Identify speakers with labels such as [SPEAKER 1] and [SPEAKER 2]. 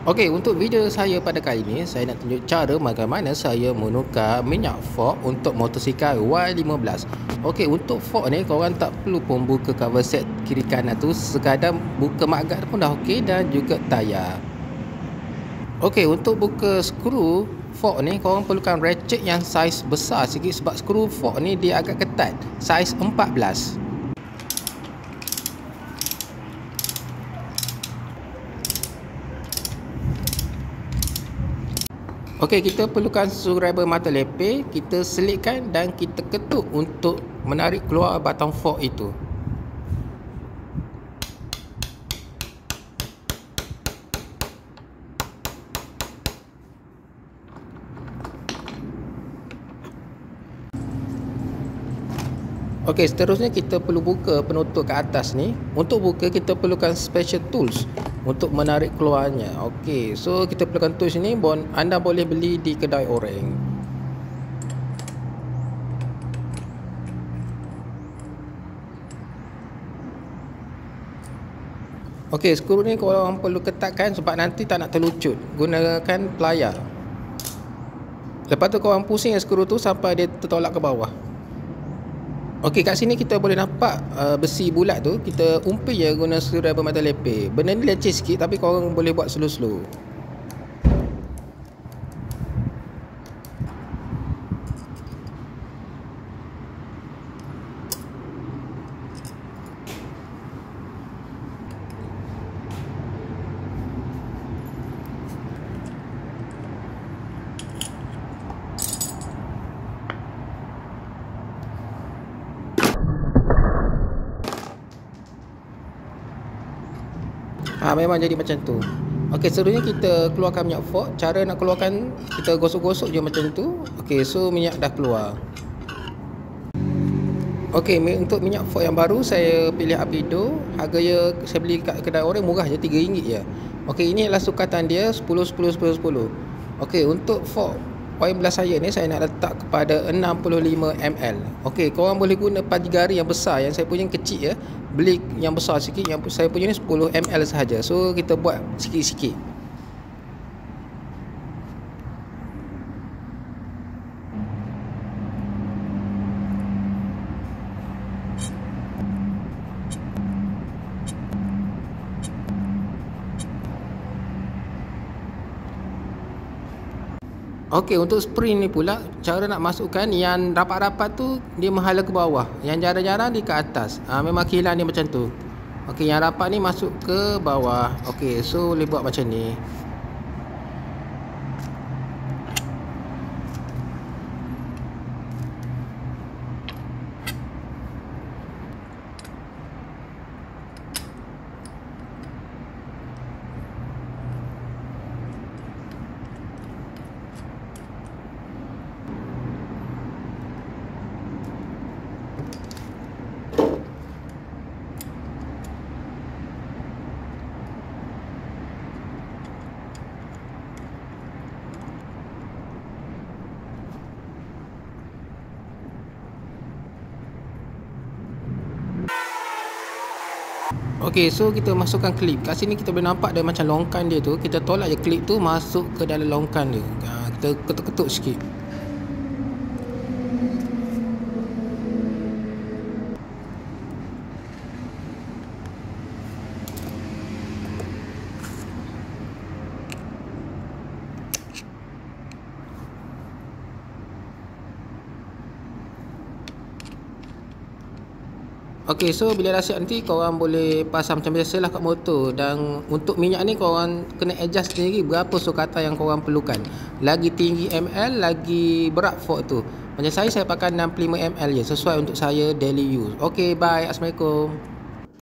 [SPEAKER 1] Okey, untuk video saya pada kali ini, saya nak tunjuk cara bagaimana saya menukar minyak fork untuk motosikal Y15. Okey, untuk fork ni korang tak perlu pun buka cover set kiri kanan tu, sekadar buka magnet pun dah okey dan juga tayar. Okey, untuk buka skru fork ni korang perlukan ratchet yang saiz besar sikit sebab skru fork ni dia agak ketat, saiz 14. Okey, kita perlukan screwdriver mata lepeh, kita selitkan dan kita ketuk untuk menarik keluar batang fork itu. Okey, seterusnya kita perlu buka penutup ke atas ni. Untuk buka kita perlukan special tools untuk menarik keluarnya. Okey, so kita perlukan tools ni, anda boleh beli di kedai orang. Okey, skru ni korang perlu ketatkan sebab nanti tak nak terlucut. Gunakan pelayar. Lepas tu korang pusing skru tu sampai dia tertolak ke bawah. Okey, kat sini kita boleh nampak besi bulat tu, kita umpil je guna screwdriver mata lepeh. Benda ni leceh sikit tapi korang boleh buat slow-slow. Memang jadi macam tu. Okey, seterusnya kita keluarkan minyak fork. Cara nak keluarkan, kita gosok-gosok je macam tu. Okey, so minyak dah keluar. Okey, untuk minyak fork yang baru saya pilih Apido. Harganya saya beli kat kedai orang murah je, RM3 je. Okey, ini adalah sukatan dia 10 10 10 10. Okey, untuk fork Y15 saya ni saya nak letak kepada 65 ml. Okey, korang boleh guna padi gari yang besar, yang saya punya kecil ya. Beli yang besar sikit, yang saya punya ni 10 ml sahaja. So kita buat sikit-sikit. Okey, untuk spring ni pula, cara nak masukkan yang rapat-rapat tu dia menghala ke bawah, yang jarang-jarang dia ke atas. Memang kilang dia macam tu. Okey, yang rapat ni masuk ke bawah. Okey, so boleh buat macam ni. Okey, so kita masukkan klip. Kat sini kita boleh nampak dia macam longkan dia tu. Kita tolak je klip tu masuk ke dalam longkan dia. Kita ketuk-ketuk sikit. Okey, so bila dah siap nanti korang boleh pasang macam biasalah kat motor. Dan untuk minyak ni korang kena adjust sendiri berapa sukatan yang korang perlukan. Lagi tinggi ml, lagi berat fork tu. Macam saya pakai 65 ml je, sesuai untuk saya daily use. Okey, bye. Assalamualaikum.